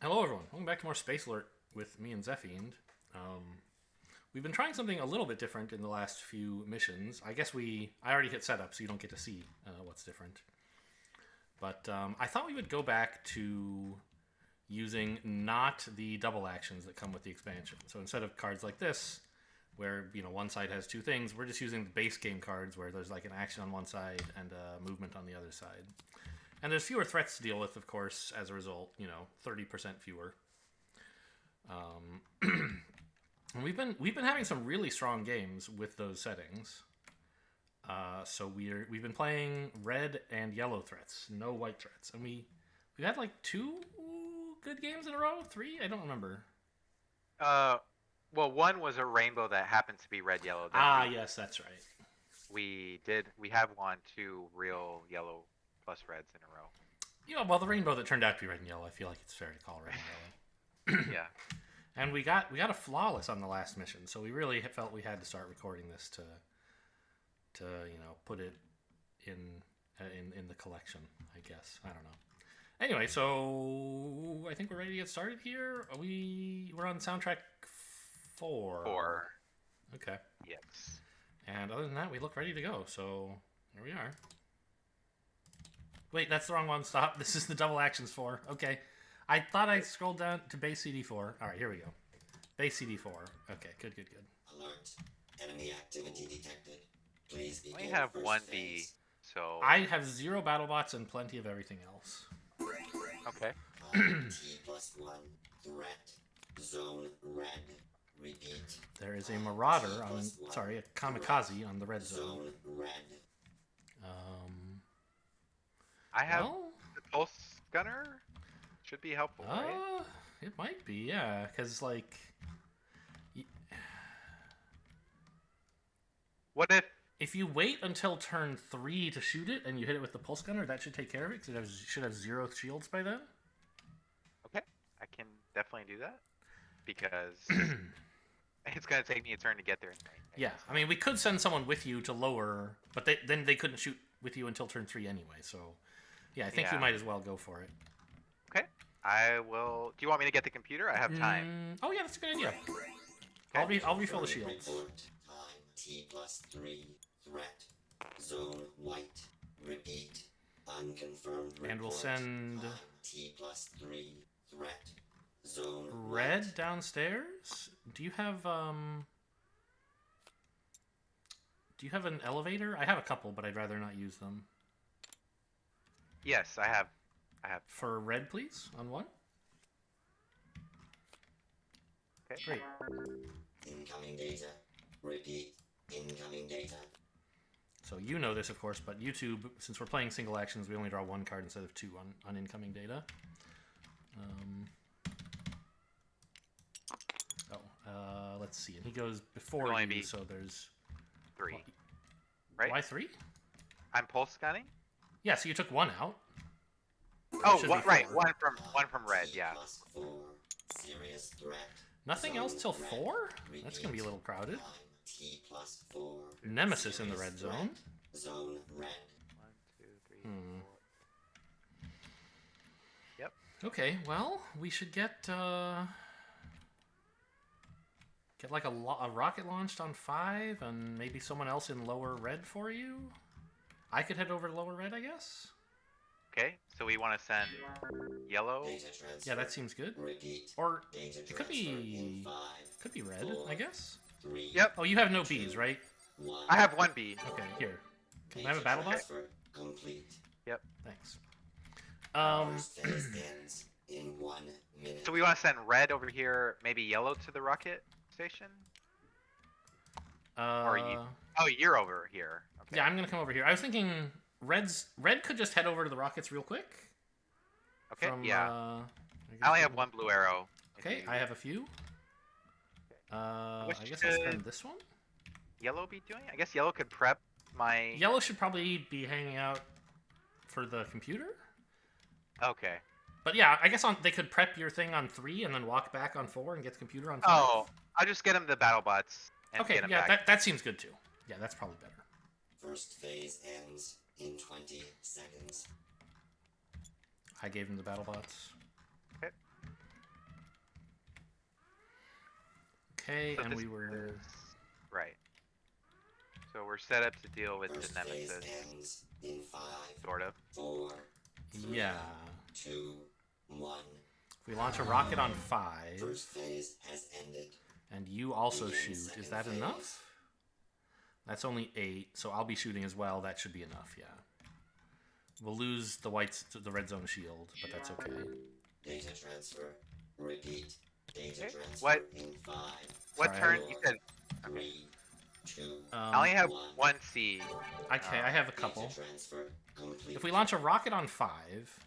Hello, everyone. Welcome back to more Space Alert with me and Zephiend. We've been trying something a little bit different in the last few missions. I already hit setup, so you don't get to see what's different. But I thought we would go back to using not the double actions that come with the expansion. So instead of cards like this, where one side has two things, we're just using the base game cards where there's like an action on one side and a movement on the other side. And there's fewer threats to deal with, of course, as a result. 30% fewer. And we've been having some really strong games with those settings. So we've been playing red and yellow threats, no white threats, and we had like two good games in a row, three, I don't remember. Uh, well, one was a rainbow that happens to be red yellow. Then Yes, that's right. we have won two real yellow plus reds in a row. Well, the rainbow that turned out to be red and yellow, I feel like it's fair to call red and yellow. Yeah. And we got a flawless on the last mission, so we really felt we had to start recording this to put it in the collection. I guess I don't know. Anyway, so I think we're ready to get started here. We're on soundtrack 4. 4. Okay. Yes. And other than that, we look ready to go. So here we are. Wait, that's the wrong one. Stop. This is the double actions 4. Okay. I thought I scrolled down to base CD4. All right, here we go. Base CD4. Okay, good. Alert. Enemy activity detected. Please begin. We have first 1B, phase. so I have 0 BattleBots and plenty of everything else. okay. T+1 threat. Zone red. Repeat. There is a Marauder a Kamikaze on the red zone. Zone red. I have Well, the pulse gunner. Should be helpful, right? it might be, yeah, because like, What if you wait until turn 3 to shoot it and you hit it with the pulse gunner, that should take care of it because it should have 0 shields by then. Okay, I can definitely do that because it's gonna take me a turn to get there. Yeah, I mean, we could send someone with you to lower, but then they couldn't shoot with you until turn 3 anyway. So, yeah, I think you Yeah. might as well go for it. Okay, I will. Do you want me to get the computer? I have time. Oh yeah, that's a good idea. I'll refill the shields. Report. Time. T+3 threat. Zone white. Repeat. Unconfirmed report. And we'll send Time. T+3 threat. Zone red white. downstairs. Do you have an elevator? I have a couple, but I'd rather not use them. Yes, I have. For red, please, on 1. Okay. Great. Incoming data. Repeat. Incoming data. So you know this, of course, but YouTube, since we're playing single actions, we only draw 1 card instead of 2 on incoming data. Let's see. And he goes before It'll only you, be so there's 3. Right? Why 3? I'm pulse gunning. Yeah, so you took 1 out. Oh, should what? be Right. 4. One from red. Yeah. T+4. Serious threat. Nothing else till 4? That's gonna be a little crowded. T+4. Nemesis in the red zone. Zone red. 1, 2, 3, 4. Yep. Okay, well, we should get like a rocket launched on 5, and maybe someone else in lower red for you. I could head over to lower red, I guess. Okay. So we want to send yellow. Data transfer. Yeah, that seems good. Repeat. Or Data it could transfer in be 5, red, I guess. 3, Yep. Oh, you have no Bs, right? 1. I have 1B. Okay, here. Can I Data have a battle bot? transfer complete. Thanks. First phase ends in 1 minute. So we want to send red over here, maybe yellow to the rocket station. Or you? Oh, you're over here. Okay. Yeah, I'm gonna come over here. I was thinking red could just head over to the rockets real quick. Okay. From, Yeah. I guess I only have 1 blue arrow. if Okay, you- I have a few. I Which guess I'll spend should- this one. Yellow be doing? I guess yellow could prep my. Yellow should probably be hanging out for the computer. Okay. But yeah, I guess they could prep your thing on 3 and then walk back on 4 and get the computer on 5. Oh, I'll just get him the battle bots and okay, get him yeah, back. that seems good too. Yeah, that's probably better. First phase ends in 20 seconds. I gave him the battle bots. Okay. Okay, So and this we were... is- right. So we're set up to deal with First the phase nemesis, ends in 5, sort of. 4, Yeah. 2, 1. If we launch a rocket on 5, First phase has ended. and you also Begin shoot, is second that phase. enough? That's only 8, so I'll be shooting as well. That should be enough, yeah. We'll lose the whites to the red zone shield, but that's okay. Data transfer. Repeat. Data Okay. transfer What- in 5, What Sorry, turn? You said 3, 2. I only have 1. one C. Okay, I have a couple. Data transfer complete. If we launch a rocket on 5,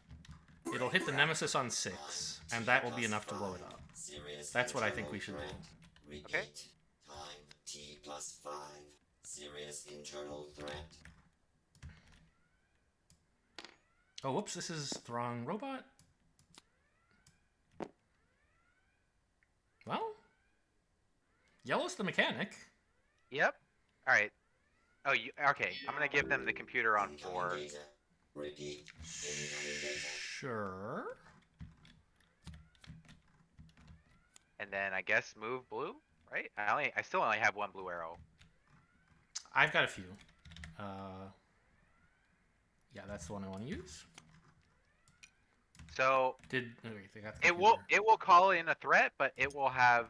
it'll hit the Nemesis on 6, and that will be enough to blow it up. Serious That's what I internal think we should threat. do. Repeat. Okay. Time T plus 5. Serious internal threat. Oh, whoops, this is the wrong robot. Well, Yellow's the mechanic. Yep. All right. Oh, you okay? I'm gonna give them the computer on Incoming 4. data. Repeat. Incoming data. Sure. And then I guess move blue, right? I still only have one blue arrow. I've got a few. Yeah, that's the one I want to use. So Wait, they got the it will computer. call in a threat, but it will have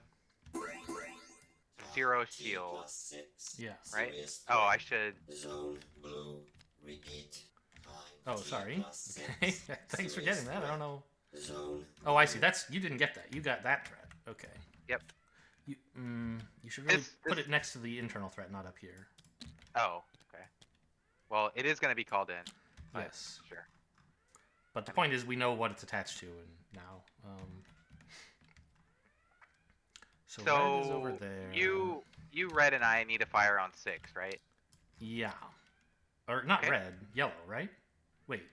0 T shield. plus 6. Yeah. Right? Serious Oh, I threat. should. Zone blue. Repeat. Time Oh, T sorry. plus Okay, 6. thanks for Serious getting that. I threat. don't know. Zone. Oh, I see. That's you didn't get that. You got that threat. Okay. Yep. You should really This- put this- it next to the internal threat, not up here. Oh, okay. Well, it is gonna be called in. But Yes. Sure. But the point is, we know what it's attached to, and now. So red is over So there. you red and I need to fire on 6, right? Yeah. Or not Okay. red, yellow, right? Wait.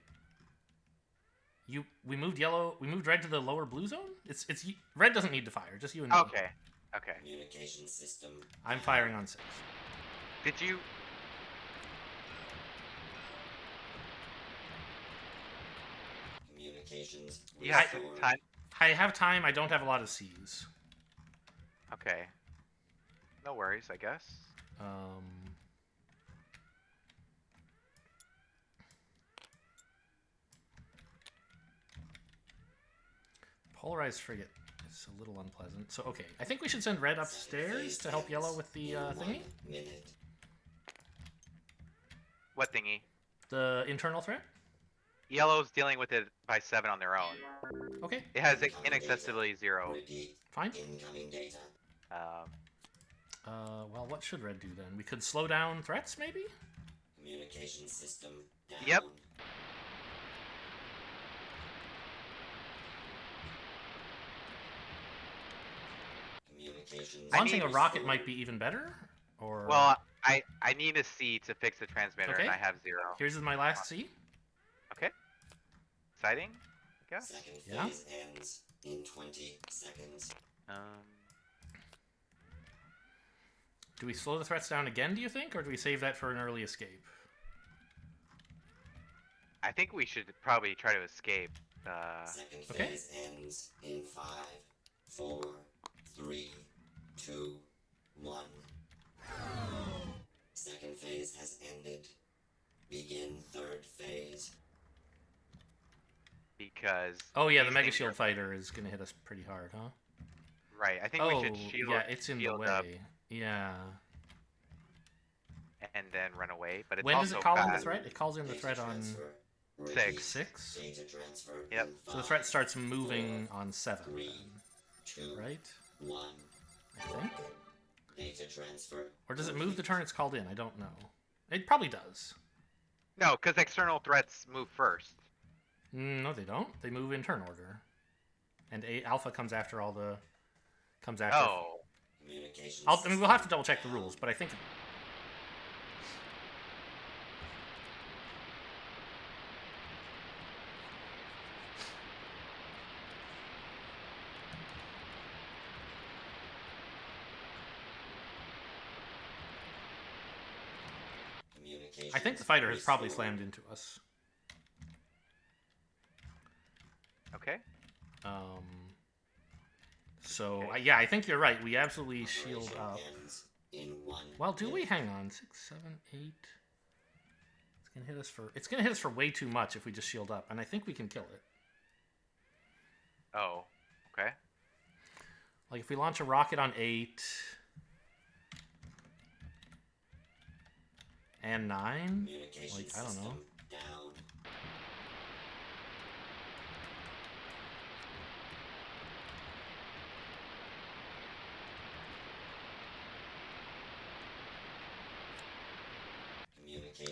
We moved yellow. We moved red to the lower blue zone. It's red doesn't need to fire. Just you and me. Okay. Okay. Communication system. I'm firing on 6. Did you? Communications. You have restored. time. I have time. I don't have a lot of C's. Okay. No worries, I guess. Um. Polarized frigate is a little unpleasant. So okay, I think we should send red upstairs to help yellow with the thingy, 1 minute. What thingy? the internal threat. Yellow's dealing with it by 7 on their own. Okay, It has inaccessibility 0. Repeat. fine. Incoming data. Well, what should red do then? We could slow down threats, maybe. Communication system. Down. Yep. Communications. I Launching need- a rocket might be even better. Or Well, I need a C to fix the transmitter, Okay. and I have 0. here's my last C. Okay. Exciting, I guess. Second phase Yeah. ends in 20 seconds. Do we slow the threats down again? Do you think, or do we save that for an early escape? I think we should probably try to escape. Second okay. phase ends in 5, 4, 3, 2, 1. Second phase has ended. Begin third phase. Because. Oh yeah, the these Mega things Shield are- fighter is gonna hit us pretty hard, huh? Right. I think Oh, we should shield. yeah, it's in the shield up way. Yeah. and then run away. But it's When does also it call in the fast. threat? It calls in the Data threat on transfer. Repeat. 6. 6. Data transfer. Yep. in So the 5, threat starts moving on 7, 3, then, 2, right? 1. I think. Data transfer. Or does it move the turn it's called in? I don't know. It probably does. No, because external threats move first. No, they don't. They move in turn order. And Alpha comes after all the... Comes after... Oh. Communication. I mean, we'll have to double check the rules, but I think... I think the fighter has probably slammed into us. Okay. So Okay. yeah, I think you're right. We absolutely shield Operation up. ends in 1 Well, do we? minute. Hang on. 6, 7, 8. It's gonna hit us for way too much if we just shield up, and I think we can kill it. Oh, okay. Like if we launch a rocket on 8 and 9, Communication like I don't know. system down.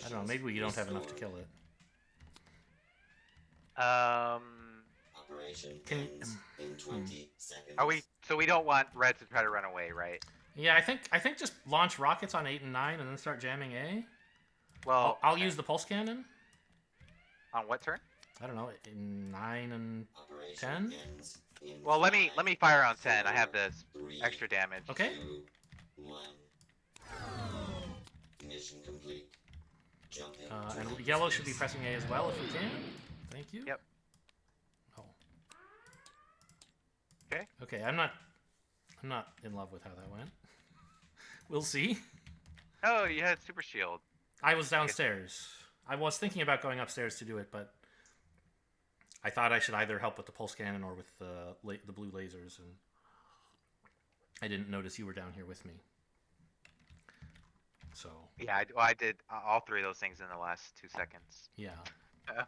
I don't know. Maybe we don't have enough to kill it. Operation Can- ends in 20 seconds. Are we? So we don't want red to try to run away, right? Yeah, I think just launch rockets on 8 and 9 and then start jamming A. Well, I'll use the pulse cannon. on what turn? I don't know, in 9 and Operation 10? ends in Well, let me 5, fire on 10. I have 4, this 3, extra damage. Okay. 2, 1. Mission complete. Jumping. to And outer yellow should be space. pressing A as well if we can. Thank you. Yep. Oh. Okay. Okay, I'm not in love with how that went. We'll see. Oh, you had super shield. I was downstairs. I was thinking about going upstairs to do it, but I thought I should either help with the pulse cannon or with the blue lasers, and I didn't notice you were down here with me. So Yeah, I did all three of those things in the last 2 seconds. yeah. Uh,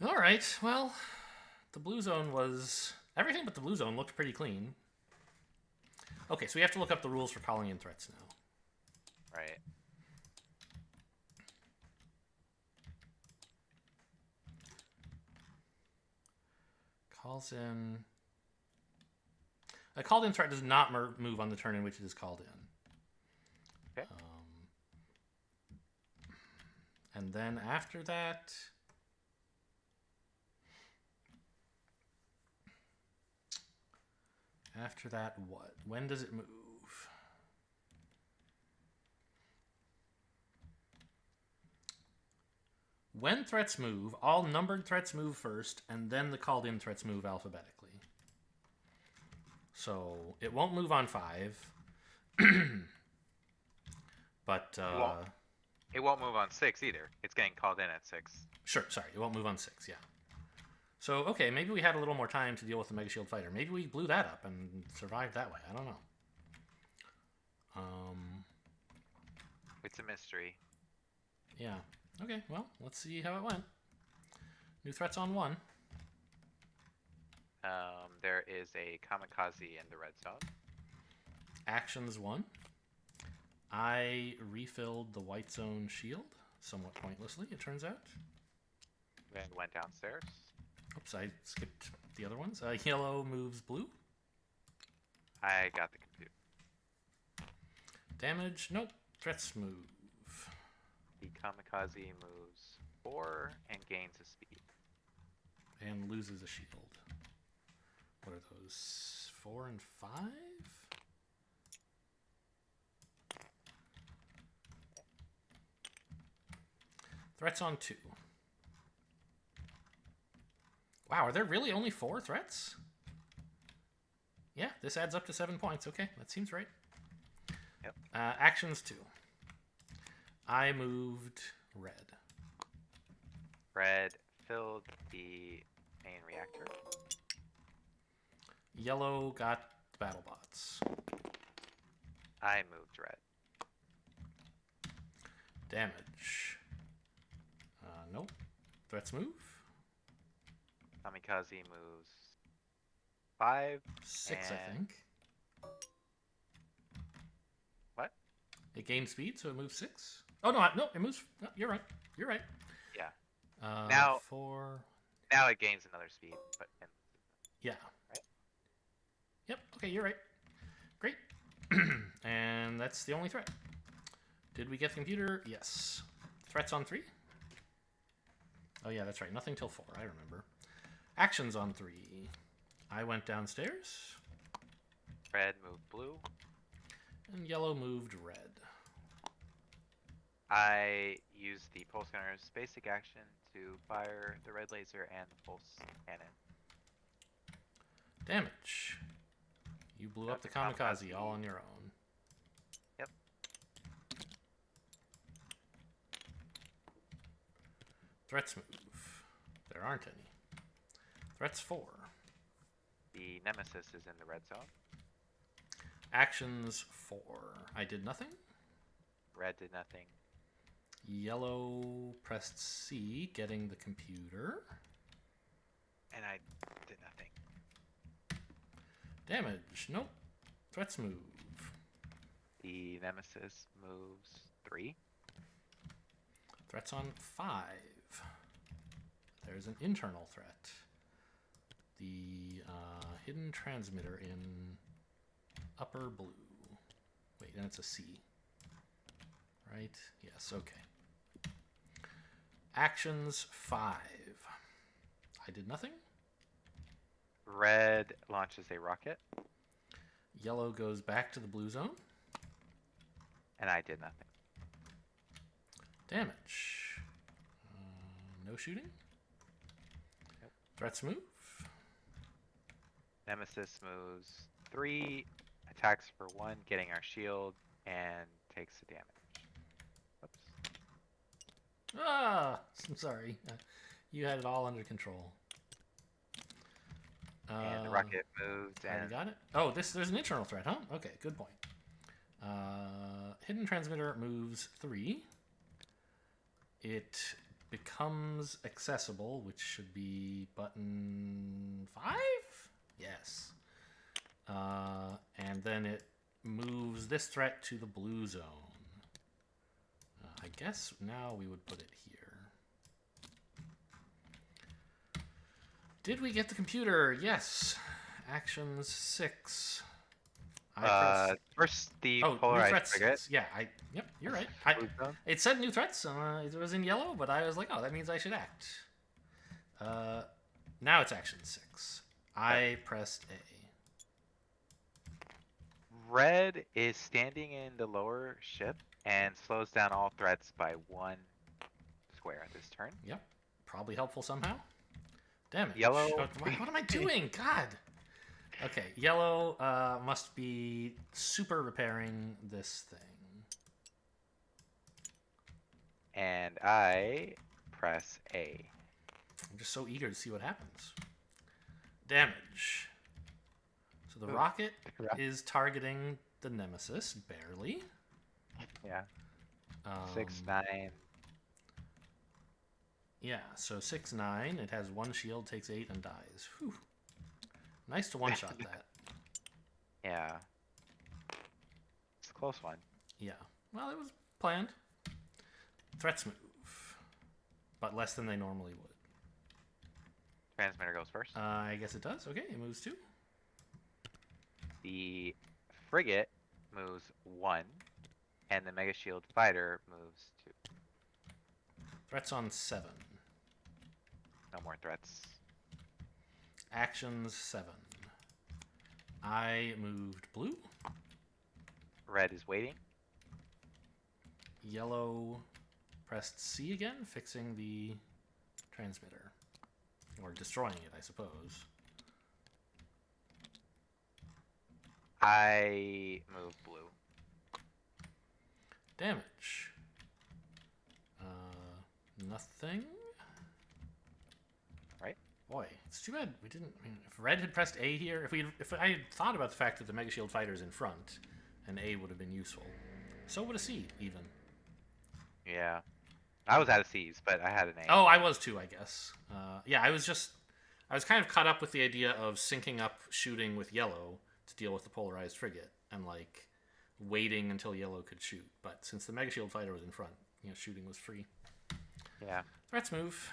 All right. Well, the blue zone was everything, but the blue zone looked pretty clean. Okay, so we have to look up the rules for calling in threats now. right. Calls in. A called in threat does not move on the turn in which it is called in. Okay. And then after that. After that, what? When does it move? When threats move, all numbered threats move first, and then the called in threats move alphabetically. So it won't move on 5. But It won't move on 6 either. It's getting called in at 6. sure, sorry, it won't move on 6, yeah. So, okay, maybe we had a little more time to deal with the Mega Shield Fighter. Maybe we blew that up and survived that way. I don't know. It's a mystery. Yeah. Okay, well, let's see how it went. New threats on 1. There is a kamikaze in the red zone. Actions 1. I refilled the white zone shield, somewhat pointlessly, it turns out. And went downstairs. Oops, I skipped the other ones. Yellow moves blue. I got the computer. Damage, nope. Threats move. The kamikaze moves 4 and gains a speed. And loses a shield. What are those? 4 and 5? Threats on 2. Wow, are there really only 4 threats? Yeah, this adds up to 7 points. Okay, that seems right. Yep. Actions 2. I moved red. Red filled the main reactor. Yellow got battle bots. I moved red. Damage. Nope. Threats move. Kamikaze moves 5. 6, I And- think. What? It gains speed, so it moves 6. Oh, no, no, it moves. No, you're right. You're right. Yeah. Now. 4. Now it gains another speed, but Yeah. Right. Yep. Okay, you're right. Great. And that's the only threat. Did we get the computer? Yes. Threats on 3? Oh, yeah, that's right. Nothing till 4. I remember. Actions on 3. I went downstairs, red moved blue. and yellow moved red. I used the pulse gunner's basic action to fire the red laser and the pulse cannon. Damage. You blew up the kamikaze all on your own. Yep. Threats move. There aren't any. Threats 4. The Nemesis is in the red zone. Actions 4. I did nothing. Red did nothing. Yellow pressed C, getting the computer. And I did nothing. Damage. Nope. Threats move. The Nemesis moves 3. Threats on 5. There's an internal threat. The hidden transmitter in upper blue. Wait, and it's a C. Right? Yes, okay. Actions 5. I did nothing. Red launches a rocket. Yellow goes back to the blue zone. And I did nothing. Damage. No shooting. Yep. Threats move. Nemesis moves 3, attacks for 1, getting our shield, and takes the damage. Oops. Ah! I'm sorry. You had it all under control. And the rocket moved, I and got it. Oh, there's an internal threat, huh? Okay, good point. Hidden transmitter moves 3. It becomes accessible, which should be button 5? Yes. And then it moves this threat to the blue zone. I guess now we would put it here. Did we get the computer? Yes. Actions 6. first the new polarized threats. frigate. Yeah, yep, you're right. Blue zone. It said new threats. It was in yellow, but I was like, oh, that means I should act. Now it's action 6. I pressed A. Red is standing in the lower ship and slows down all threats by 1 square this turn. Yep, probably helpful somehow. Damage. Yellow- Oh, what am I doing? God. Okay, yellow must be super repairing this thing. And I press A. I'm just so eager to see what happens. Damage. So the rocket Right. is targeting the Nemesis, barely. Yeah. Um, 6, 9. Yeah, so 6-9. It has 1 shield, takes 8, and dies. Whew. Nice to one-shot that. Yeah. It's a close one. Yeah. Well, it was planned. Threats move. But less than they normally would. Transmitter goes first. I guess it does. Okay, it moves 2. The frigate moves 1, and the Mega Shield fighter moves 2. Threats on 7. No more threats. Actions 7. I moved blue. Red is waiting. Yellow pressed C again, fixing the transmitter. Or destroying it, I suppose. I move blue. Damage. Nothing. Right? Boy, it's too bad we didn't. I mean, if Red had pressed A here, if I had thought about the fact that the Mega Shield fighter's in front, an A would have been useful. So would a C even. Yeah. I was out of C's, but I had an A. Oh, I was too, I guess. Yeah, I was kind of caught up with the idea of syncing up shooting with yellow to deal with the polarized frigate, and like waiting until yellow could shoot. But since the Mega Shield fighter was in front, shooting was free. Yeah. Threats move.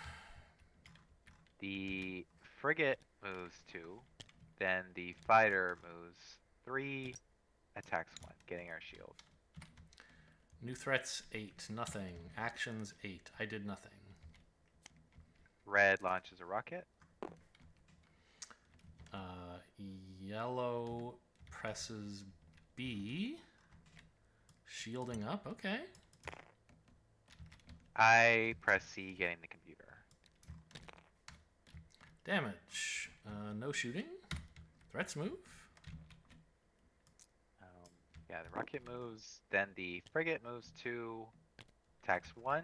The frigate moves 2. Then the fighter moves 3, attacks 1, getting our shield. New threats 8. Nothing. Actions 8. I did nothing. Red launches a rocket. Yellow presses B. Shielding up. Okay. I press C, getting the computer. Damage. No shooting. Threats move. Yeah, the rocket moves, then the frigate moves 2, attacks 1,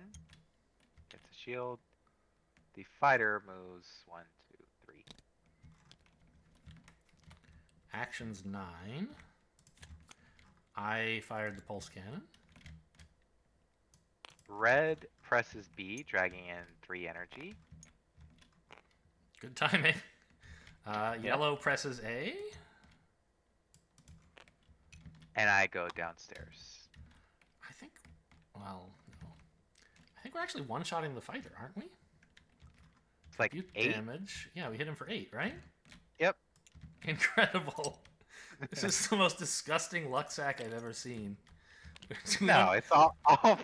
gets a shield. The fighter moves 1, 2, 3. Actions 9. I fired the pulse cannon. Red presses B, dragging in 3 energy. Good timing. Yellow presses A. And I go downstairs. I think, well, no. I think we're actually one-shotting the fighter, aren't we? It's like You 8. damage. Yeah, we hit him for 8, right? Yep. Incredible. This is the most disgusting luck sack I've ever seen. No, it's all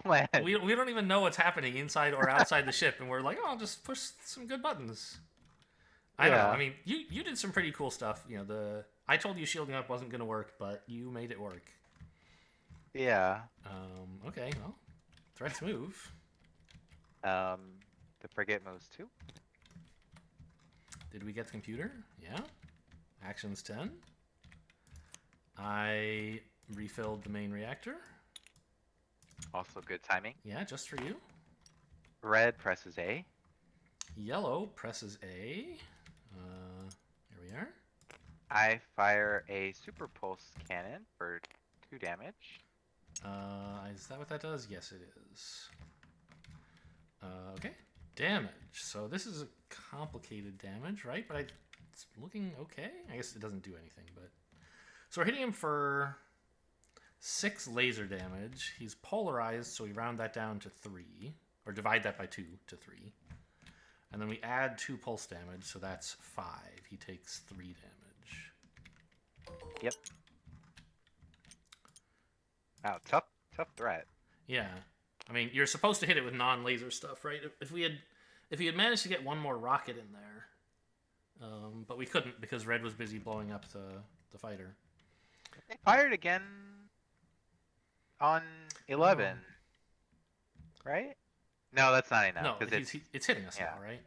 planned. we don't even know what's happening inside or outside the ship, and we're like, oh, I'll just push some good buttons. I don't know. Yeah. I mean, you did some pretty cool stuff. You know, I told you shielding up wasn't going to work, but you made it work. Yeah. Okay, well, threats move. The frigate moves 2. Did we get the computer? Yeah. Actions 10. I refilled the main reactor. Also good timing. Yeah, just for you. Red presses A. Yellow presses A. Here we are. I fire a super pulse cannon for 2 damage. Is that what that does? Yes, it is. Okay. Damage. So this is a complicated damage, right? But it's looking okay. I guess it doesn't do anything, but... So we're hitting him for 6 laser damage. He's polarized, so we round that down to 3. Or divide that by 2 to 3. And then we add 2 pulse damage, so that's 5. He takes 3 damage. Yep. Wow, tough threat. Yeah. I mean, you're supposed to hit it with non-laser stuff, right? If you had managed to get one more rocket in there, but we couldn't because Red was busy blowing up the fighter. They fired again on 11, right? No, that's not enough. No, 'cause it's hitting us yeah. now, right?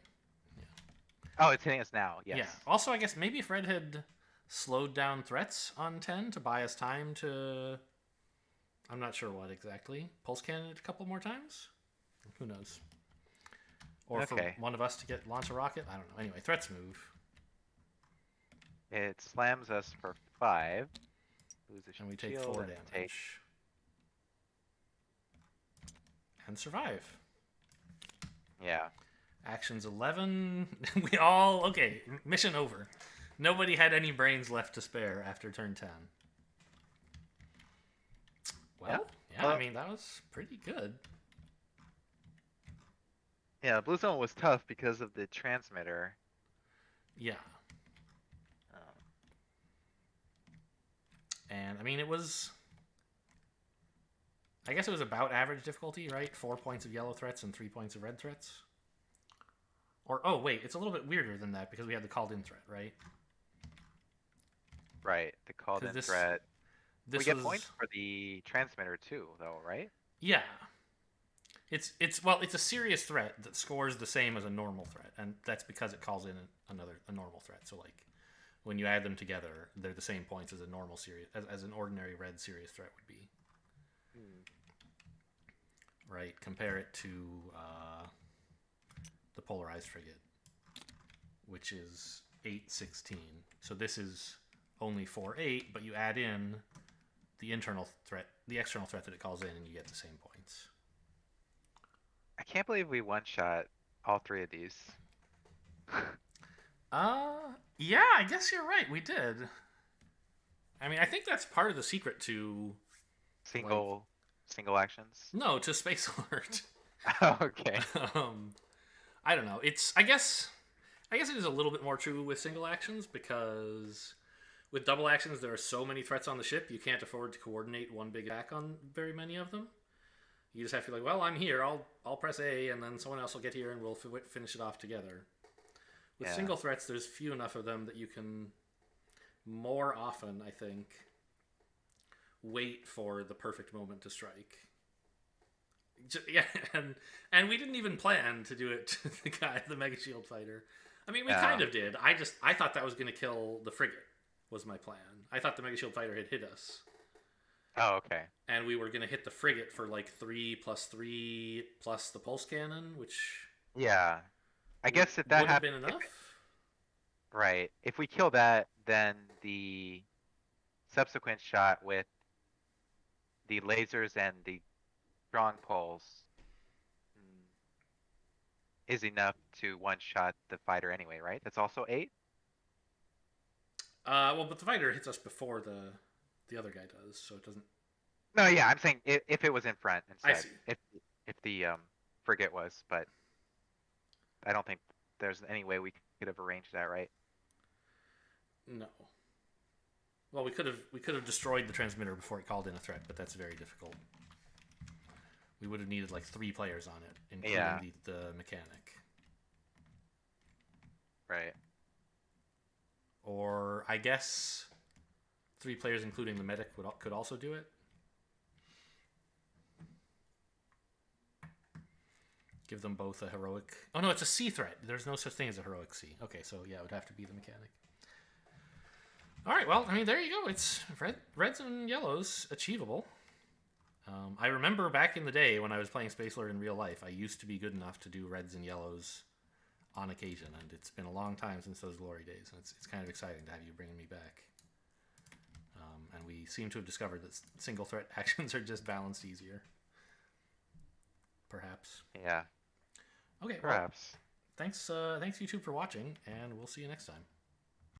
Oh, it's hitting us now. Yes. Yeah. Also, I guess maybe if Red had slowed down threats on 10 to buy us time to... I'm not sure what exactly. Pulse cannon it a couple more times? Who knows? Or Okay. for one of us to launch a rocket? I don't know. Anyway, threats move. It slams us for 5. Lose a And we take shield 4 and damage. take- And survive. Yeah. Actions 11. We all... Okay, mission over. Nobody had any brains left to spare after turn 10. Well, yeah, I mean, that was pretty good. Yeah, Blue Zone was tough because of the transmitter. Yeah. Um, And, I mean, it was... I guess it was about average difficulty, right? 4 points of yellow threats and 3 points of red threats. Or, oh, wait, it's a little bit weirder than that because we had the called-in threat, right? right, the called-in this- threat. This We get was... points for the transmitter too, though, right? Yeah. It's a serious threat that scores the same as a normal threat, and that's because it calls in a normal threat. So like when you add them together, they're the same points as a normal serious as an ordinary red serious threat would be. Right? Compare it to the polarized frigate, which is 8/16. So this is only 4/8, but you add in the internal threat, the external threat that it calls in, and you get the same points. I can't believe we one-shot all 3 of these. Yeah, I guess you're right. We did. I mean, I think that's part of the secret to Single actions. to Space Alert. Okay. I don't know. I guess it is a little bit more true with single actions because with double actions there are so many threats on the ship you can't afford to coordinate one big attack on very many of them. You just have to be like, well, I'm here. I'll press A, and then someone else will get here, and we'll finish it off together. With Yeah. single threats, there's few enough of them that you can more often, I think, wait for the perfect moment to strike. Yeah, and we didn't even plan to do it to the Mega Shield fighter. I mean, we Yeah. kind of did. I thought that was going to kill the frigate. was my plan. I thought the Mega Shield Fighter had hit us. Oh, okay. And we were going to hit the frigate for like 3+3 plus the pulse cannon, which Yeah. I guess if that would have been happened, enough. right. If we kill that, then the subsequent shot with the lasers and the strong pulse is enough to one-shot the fighter anyway, right? That's also 8? Well, but the fighter hits us before the other guy does, so it doesn't. No, yeah, I'm saying if it was in front I instead. see. If the frigate was, but I don't think there's any way we could have arranged that, right? No. Well, we could have destroyed the transmitter before it called in a threat, but that's very difficult. We would have needed like 3 players on it, including Yeah. the mechanic. Right. Or I guess 3 players, including the medic, could also do it. Give them both a heroic. Oh no, it's a C threat. There's no such thing as a heroic C. Okay, so yeah, it would have to be the mechanic. All right, well, I mean, there you go. It's reds and yellows achievable. I remember back in the day when I was playing Space Lord in real life, I used to be good enough to do reds and yellows on occasion, and it's been a long time since those glory days, and it's kind of exciting to have you bringing me back. And we seem to have discovered that single threat actions are just balanced easier. Perhaps. Yeah. Okay. Perhaps. Well, thanks YouTube for watching, and we'll see you next time.